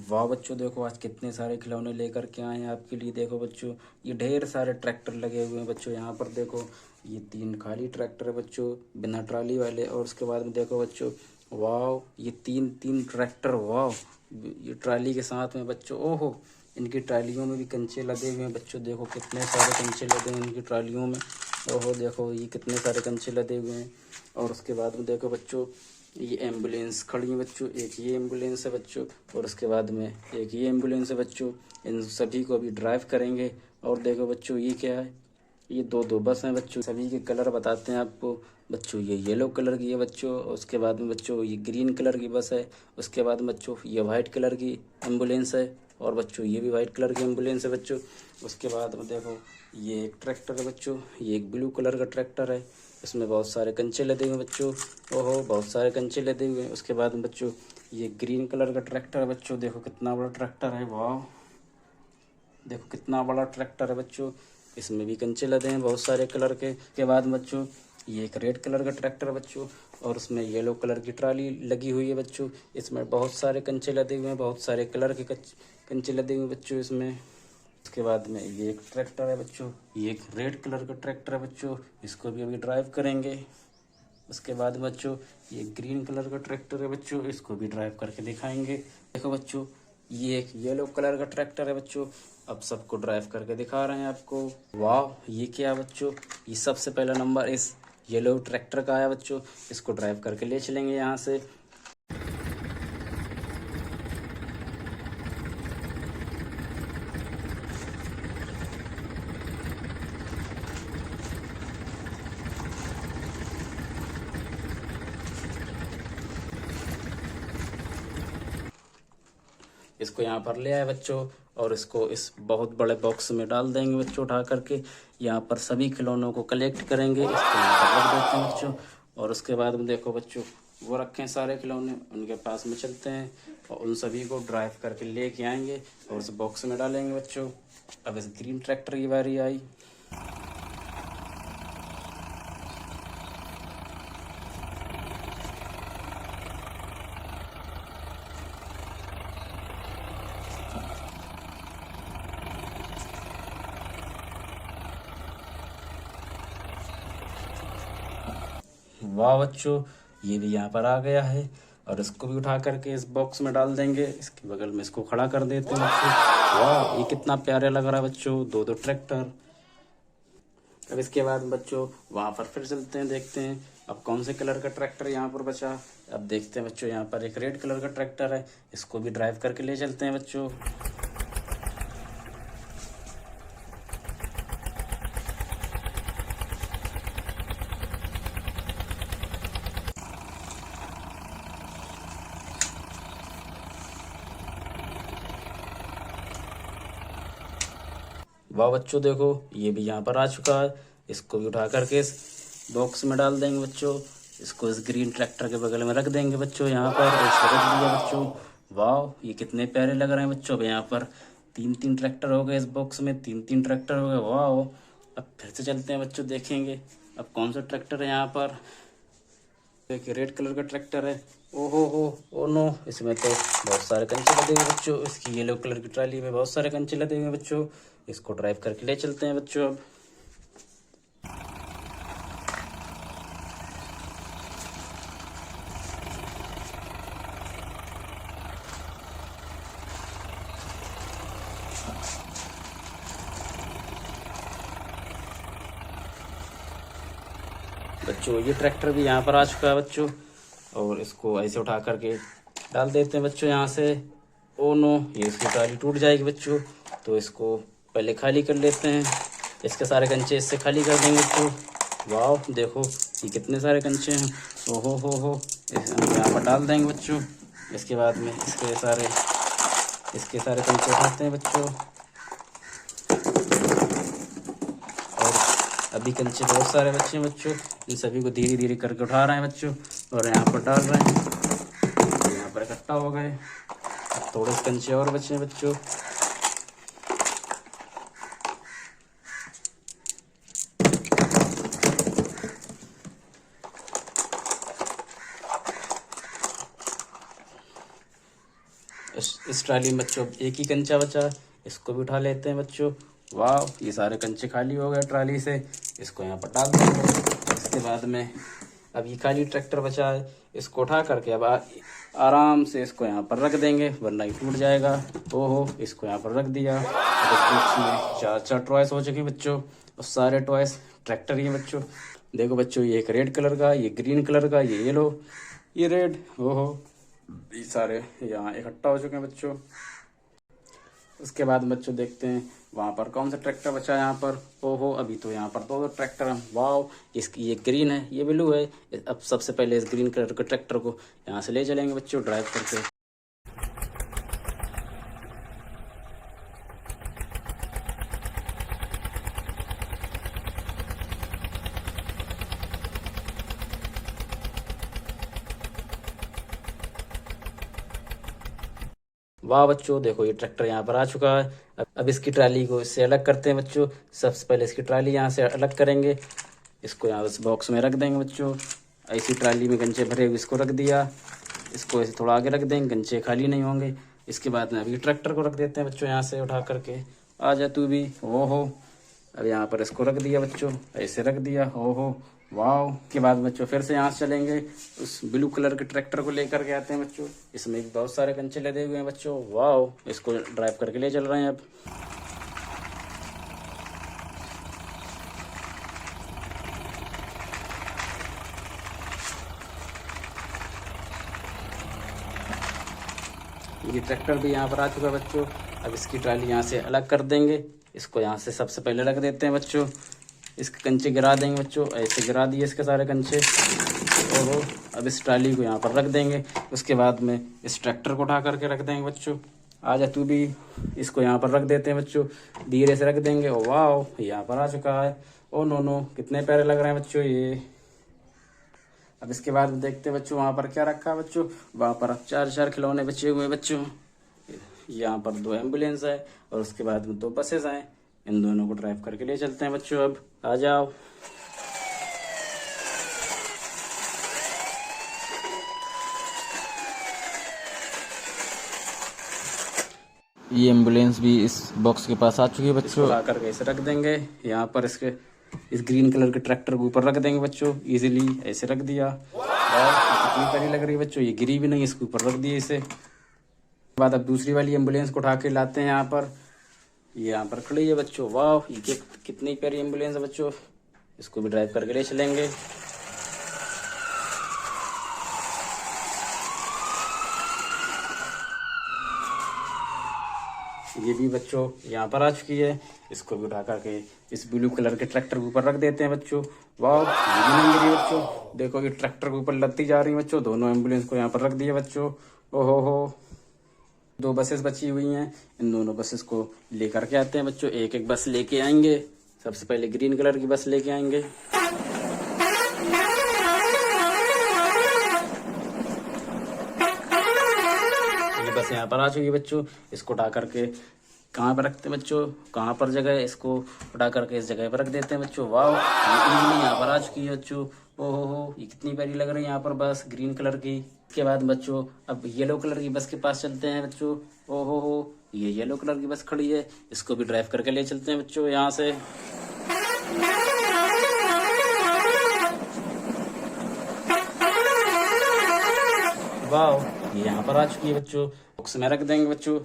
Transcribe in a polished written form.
वाह बच्चों, देखो आज कितने सारे खिलौने लेकर के आए हैं आपके लिए। देखो बच्चों, ये ढेर सारे ट्रैक्टर लगे हुए हैं बच्चों। यहाँ पर देखो, ये 3 खाली ट्रैक्टर है बच्चों, बिना ट्राली वाले। और उसके बाद में देखो बच्चों, वाह ये तीन तीन ट्रैक्टर, वाह ये ट्राली के साथ में बच्चों। ओहो, इनकी ट्रालियों में भी कंचे लगे हुए हैं बच्चों। देखो कितने सारे कंचे लगे हैं इनकी ट्रालियों में। ओहो देखो, ये कितने सारे कंचे लगे हुए हैं। और उसके बाद में देखो बच्चों, ये एम्बुलेंस खड़ी है बच्चों। एक ये एम्बुलेंस है बच्चों, और उसके बाद में एक ये एम्बुलेंस है बच्चों। इन सभी को अभी ड्राइव करेंगे। और देखो बच्चों, ये क्या है, ये दो दो बस हैं बच्चों। सभी के कलर बताते हैं आपको बच्चों। ये येलो कलर की है बच्चों, उसके बाद में बच्चों ये ग्रीन कलर की बस है। उसके बाद में बच्चों ये वाइट कलर की एम्बुलेंस है, और बच्चों ये भी वाइट कलर की एम्बुलेंस है बच्चों। उसके बाद में देखो, ये एक ट्रैक्टर है बच्चों, ये एक ब्लू कलर का ट्रैक्टर है। इसमें बहुत सारे कंचे लदे हुए हैं बच्चों। ओहो, बहुत सारे कंचे लदे हुए हैं। उसके बाद में बच्चों, ये ग्रीन कलर का ट्रैक्टर है बच्चों। देखो कितना बड़ा ट्रैक्टर है, वाह देखो कितना बड़ा ट्रैक्टर है बच्चों। इसमें भी कंचे लदे हैं बहुत सारे कलर के बाद बच्चों, ये एक रेड कलर का ट्रैक्टर है बच्चों, और उसमें येलो कलर की ट्राली लगी हुई है बच्चों। इसमें बहुत सारे कंचे लदे हुए हैं, बहुत सारे कलर के कंचे लदे हुए हैं बच्चों इसमें। उसके बाद में ये एक ट्रैक्टर है बच्चों, ये एक रेड कलर का ट्रैक्टर है बच्चों। इसको भी अभी ड्राइव करेंगे। उसके बाद बच्चों, ये ग्रीन कलर का ट्रैक्टर है बच्चों, इसको भी ड्राइव करके दिखाएंगे। देखो बच्चों, ये एक येलो कलर का ट्रैक्टर है बच्चों। अब सबको ड्राइव करके दिखा रहे हैं आपको। वाह, ये क्या है बच्चों, ये सबसे पहला नंबर इस येलो ट्रैक्टर का आया बच्चों। इसको ड्राइव करके ले चलेंगे यहाँ से। इसको यहाँ पर ले आए बच्चों, और इसको इस बहुत बड़े बॉक्स में डाल देंगे बच्चों उठा करके। यहाँ पर सभी खिलौनों को कलेक्ट करेंगे, इसको यहाँ पर रख देते हैं बच्चों। और उसके बाद में देखो बच्चों, वो रखे हैं सारे खिलौने, उनके पास में चलते हैं और उन सभी को ड्राइव करके लेके आएंगे और उस बॉक्स में डालेंगे बच्चों। अब इस ग्रीन ट्रैक्टर की बारी आई। वाह बच्चों, ये भी यहाँ पर आ गया है, और इसको भी उठा करके इस बॉक्स में डाल देंगे। इसके बगल में इसको खड़ा कर देते हैं बच्चों। वाह, ये कितना प्यारे लग रहा है बच्चों, दो दो ट्रैक्टर। अब इसके बाद बच्चों वहाँ पर फिर चलते हैं, देखते हैं अब कौन से कलर का ट्रैक्टर यहाँ पर बचा। अब देखते हैं बच्चों, यहाँ पर एक रेड कलर का ट्रैक्टर है, इसको भी ड्राइव करके ले चलते हैं बच्चों। वाह बच्चों, देखो ये भी यहाँ पर आ चुका है। इसको भी उठा करके इस बॉक्स में डाल देंगे बच्चों। इसको इस ग्रीन ट्रैक्टर के बगल में रख देंगे बच्चों यहाँ पर। इसको रख दिया बच्चों। वाह, ये कितने प्यारे लग रहे हैं बच्चों। अब यहाँ पर 3 3 ट्रैक्टर हो गए इस बॉक्स में, 3 3 ट्रैक्टर हो गए। वाह, अब फिर से चलते हैं बच्चों, देखेंगे अब कौन सा ट्रैक्टर है यहाँ पर। एक रेड कलर का ट्रैक्टर है। ओहो हो, ओ नो, इसमें तो बहुत सारे कंचे लगे हुए बच्चों। इसकी येलो कलर की ट्राली में बहुत सारे कंचे लगे हुए बच्चों। इसको ड्राइव करके ले चलते हैं बच्चों। अब बच्चों, ये ट्रैक्टर भी यहाँ पर आ चुका है बच्चों, और इसको ऐसे उठा करके डाल देते हैं बच्चों यहाँ से। ओ नो, ये इसकी ट्राली टूट जाएगी बच्चों, तो इसको पहले खाली कर लेते हैं। इसके सारे कंचे इससे खाली कर देंगे बच्चों। वाह देखो, ये कितने सारे कंचे हैं। ओहो हो, हम यहाँ पर डाल देंगे बच्चों। इसके बाद में इसके सारे कंचे उठाते हैं बच्चों, और अभी कंचे बहुत सारे बच्चे हैं बच्चों। इन सभी को धीरे धीरे करके उठा रहे हैं बच्चों, और यहाँ पर डाल रहे हैं। यहाँ पर इकट्ठा हो गए। अब थोड़े से कंचे और बचे हैं बच्चों। इस ट्राली में बच्चों एक ही कंचा बचा, इसको भी उठा लेते हैं बच्चों। वाह, ये सारे कंचे खाली हो गए ट्राली से, इसको यहाँ पर डाल देंगे। इसके बाद में अब ये खाली ट्रैक्टर बचा है, इसको उठा करके अब आराम से इसको यहाँ पर रख देंगे, वरना ये टूट जाएगा। ओहो, इसको यहाँ पर रख दिया। अब इस बॉक्स में 4 टॉयस हो चुके बच्चों, और सारे टॉयस ट्रैक्टर ही हैं बच्चों। देखो बच्चों, ये एक रेड कलर का, ये ग्रीन कलर का, ये येलो, ये रेड। ओहो, ये सारे यहाँ इकट्ठा हो चुके हैं बच्चों। उसके बाद बच्चों देखते हैं वहाँ पर कौन सा ट्रैक्टर बचा है यहाँ पर। ओहो, अभी तो यहाँ पर 2 ट्रैक्टर हैं। वाव, इसकी ये ग्रीन है, ये ब्लू है। अब सबसे पहले इस ग्रीन कलर के ट्रैक्टर को यहाँ से ले चलेंगे बच्चों ड्राइव करके। वाह बच्चों, देखो ये ट्रैक्टर यहाँ पर आ चुका है। अब इसकी ट्राली को इससे अलग करते हैं बच्चों। सबसे पहले इसकी ट्राली यहाँ से अलग करेंगे, इसको यहाँ इस बॉक्स में रख देंगे बच्चों। ऐसी ट्राली में गंजे भरे हुए इसको रख दिया, इसको ऐसे थोड़ा आगे रख देंगे, गंजे खाली नहीं होंगे। इसके बाद में अभी ट्रैक्टर को रख देते हैं बच्चों यहाँ से उठा करके। आ जा तू भी। ओहो, अब यहाँ पर इसको रख दिया बच्चों, ऐसे रख दिया। ओहो वाह, के बाद बच्चों फिर से यहाँ से चलेंगे, उस ब्लू कलर के ट्रैक्टर को लेकर के आते हैं बच्चों। इसमें भी बहुत सारे कंचे लदे हुए हैं बच्चों। वाह, इसको ड्राइव करके ले चल रहे हैं अब। ये ट्रैक्टर भी यहाँ पर आ चुका है बच्चों। अब इसकी ट्राली यहाँ से अलग कर देंगे, इसको यहाँ से सबसे पहले रख देते हैं बच्चों। इसके कंचे गिरा देंगे बच्चों, ऐसे गिरा दिए इसके सारे कंचे। ओहो, अब इस ट्राली को यहाँ पर रख देंगे। उसके बाद में इस ट्रैक्टर को उठा करके रख देंगे बच्चों। आ जा तू भी। इसको यहाँ पर रख देते हैं बच्चों, धीरे से रख देंगे। ओ वाह, यहाँ पर आ चुका है। ओ नो, कितने प्यारे लग रहे हैं बच्चों ये। अब इसके बाद देखते हैं बच्चों वहाँ पर क्या रखा है बच्चों। वहाँ पर 4 खिलौने बचे हुए हैं बच्चों। यहाँ पर 2 एम्बुलेंस है और उसके बाद में 2 बसेस हैं। इन दोनों को ड्राइव करके ले चलते हैं बच्चों। अब आ जाओ। ये एम्बुलेंस भी इस बॉक्स के पास आ चुकी है बच्चों। ला करके इसे रख देंगे यहाँ पर, इसके इस ग्रीन कलर के ट्रैक्टर के ऊपर रख देंगे बच्चों। इजीली ऐसे रख दिया। और कितनी प्यारी लग रही है बच्चों, ये गिरी भी नहीं, इसके ऊपर रख दिए इसे। बाद अब दूसरी वाली एम्बुलेंस को उठा के लाते हैं यहाँ पर। ये यहाँ पर खड़ी है बच्चों। वाह, ये कितनी प्यारी एम्बुलेंस है बच्चों। इसको भी ड्राइव करके ले चलेंगे। ये भी बच्चों यहाँ पर आ चुकी है, इसको भी उठा करके इस ब्लू कलर के ट्रैक्टर के ऊपर रख देते हैं बच्चों। वाह, ये भी नहीं गिरी बच्चों। देखो ये ट्रैक्टर के ऊपर लदती जा रही है बच्चों। दोनों एम्बुलेंस को यहाँ पर रख दिया बच्चों। ओहो हो, 2 बसेस बची हुई हैं, इन दोनों बसेस को लेकर के आते हैं बच्चों। एक एक बस लेके आएंगे। सबसे पहले ग्रीन कलर की बस लेके आएंगे। ये बस यहाँ पर आ चुकी है बच्चों। इसको उठा करके कहाँ पर रखते हैं बच्चों, कहाँ पर जगह है, इसको उठा करके इस जगह पर रख देते हैं बच्चों। वाह, ये यहाँ पर आ चुकी है बच्चों। ओहो हो, ये कितनी प्यारी लग रही है यहाँ पर बस ग्रीन कलर की। के बाद बच्चों अब येलो कलर की बस के पास चलते हैं बच्चों। ओहो हो, ये येलो कलर की बस खड़ी है, इसको भी ड्राइव करके ले चलते हैं बच्चों यहाँ से। वाह, ये यहाँ पर आ चुकी है बच्चों। बॉक्स में रख देंगे बच्चों।